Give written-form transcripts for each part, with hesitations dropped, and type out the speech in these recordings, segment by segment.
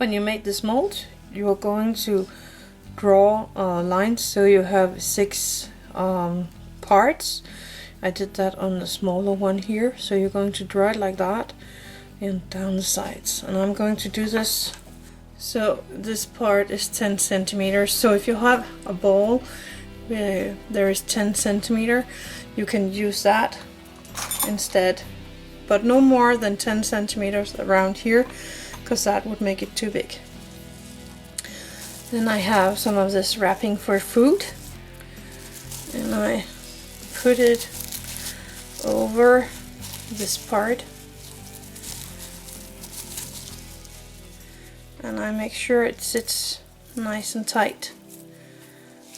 When you make this mold, you are going to draw lines so you have 6 parts. I did that on the smaller one here, so you're going to draw it like that and down the sides. And I'm going to do this. So this part is 10 centimeters. So if you have a ball where there is 10 centimeter, you can use that instead, but no more than 10 centimeters around here, because that would make it too big. Then I have some of this wrapping for food, and I put it over this part, and I make sure it sits nice and tight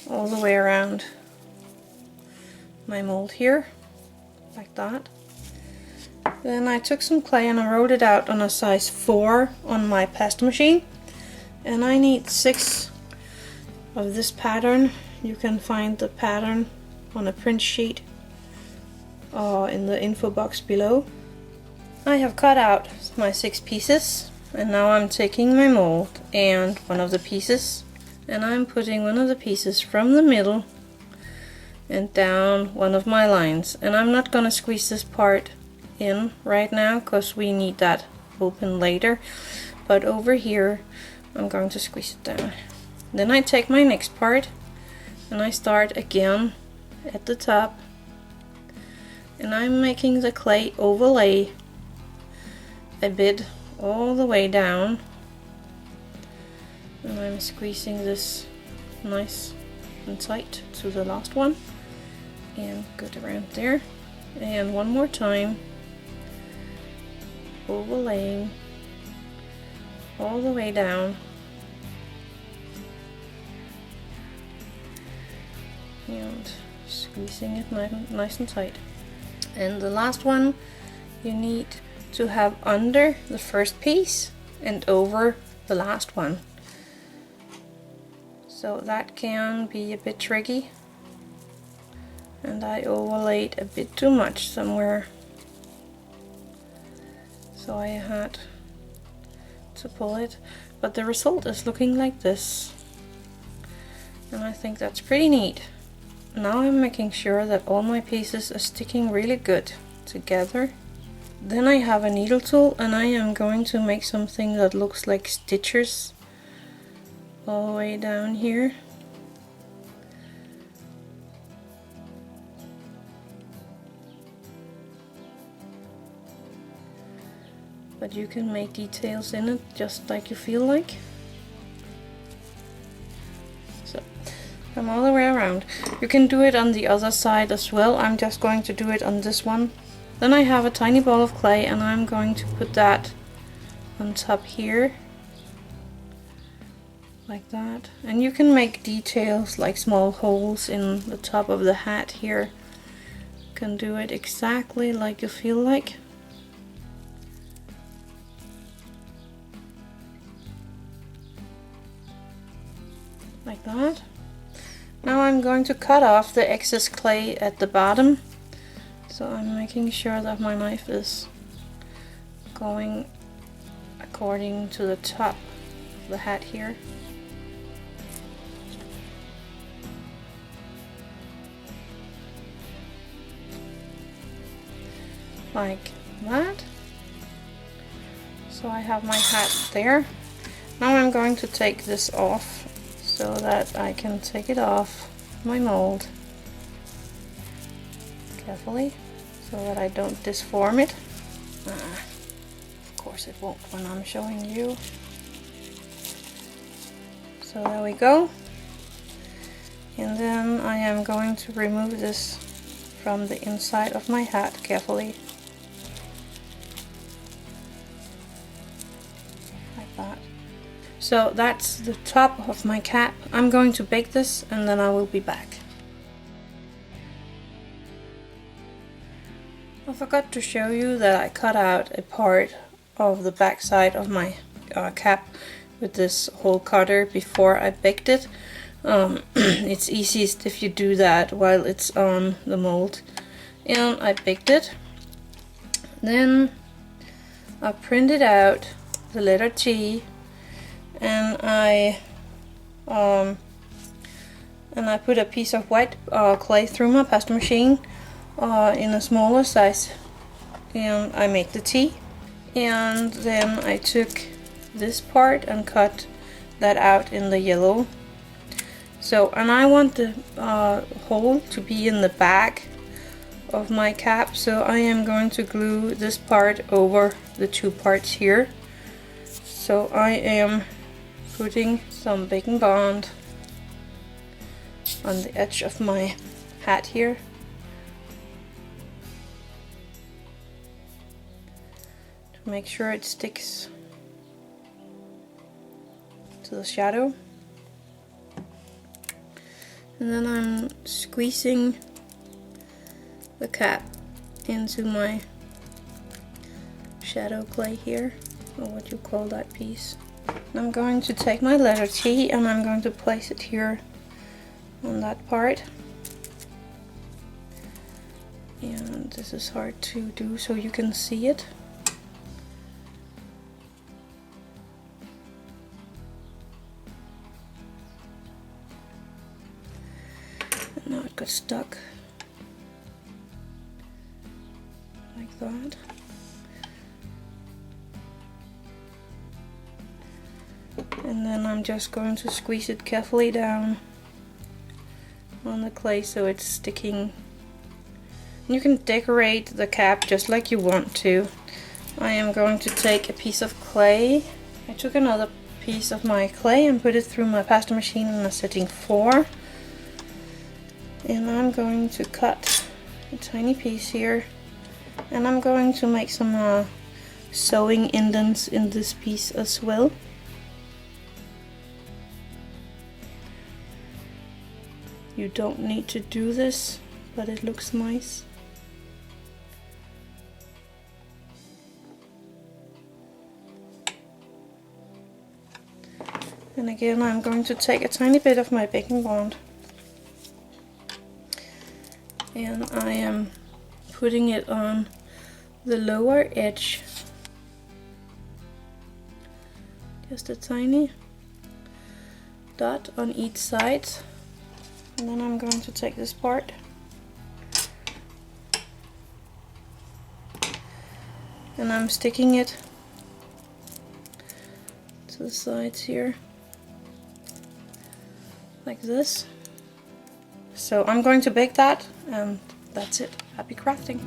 all the way around my mold here, like that. Then I took some clay and I wrote it out on a size 4 on my pasta machine, and I need 6 of this pattern. You can find the pattern on a print sheet in the info box below. I have cut out my 6 pieces, and now I'm taking my mold and one of the pieces, and I'm putting one of the pieces from the middle and down one of my lines. And I'm not gonna squeeze this part in right now because we need that open later, but over here I'm going to squeeze it down. Then I take my next part and I start again at the top, and I'm making the clay overlay a bit all the way down, and I'm squeezing this nice and tight to the last one and good around there, and one more time overlaying all the way down and squeezing it nice and tight. And the last one you need to have under the first piece and over the last one, so that can be a bit tricky, and I overlaid a bit too much somewhere, so I had to pull it, but the result is looking like this, and I think that's pretty neat. Now I'm making sure that all my pieces are sticking really good together. Then I have a needle tool, and I am going to make something that looks like stitches all the way down here. But you can make details in it just like you feel like. So come all the way around. You can do it on the other side as well. I'm just going to do it on this one. Then I have a tiny ball of clay, and I'm going to put that on top here, like that. And you can make details like small holes in the top of the hat here. You can do it exactly like you feel like. Like that. Now I'm going to cut off the excess clay at the bottom. So I'm making sure that my knife is going according to the top of the hat here. Like that. So I have my hat there. Now I'm going to take this off so that I can take it off my mold carefully so that I don't disform it. Of course it won't when I'm showing you. So there we go. And then I am going to remove this from the inside of my hat carefully. Like that. So that's the top of my cap. I'm going to bake this and then I will be back. I forgot to show you that I cut out a part of the back side of my cap with this hole cutter before I baked it. It's easiest if you do that while it's on the mold. And I baked it. Then I printed out the letter T and I put a piece of white clay through my pasta machine in a smaller size, and I make the tea. And then I took this part and cut that out in the yellow. So, and I want the hole to be in the back of my cap, so I am going to glue this part over the two parts here. So I am putting some baking bond on the edge of my hat here. To make sure it sticks to the shadow. And then I'm squeezing the cap into my shadow clay here, or what you call that piece. And I'm going to take my letter T and I'm going to place it here on that part. And this is hard to do so you can see it. And now it got stuck like that. And then I'm just going to squeeze it carefully down on the clay so it's sticking. You can decorate the cap just like you want to. I am going to take a piece of clay. I took another piece of my clay and put it through my pasta machine in a setting 4. And I'm going to cut a tiny piece here. And I'm going to make some sewing indents in this piece as well. You don't need to do this, but it looks nice. And again, I'm going to take a tiny bit of my baking bond. And I am putting it on the lower edge. Just a tiny dot on each side. And then I'm going to take this part and I'm sticking it to the sides here like this. So I'm going to bake that, and that's it. Happy crafting!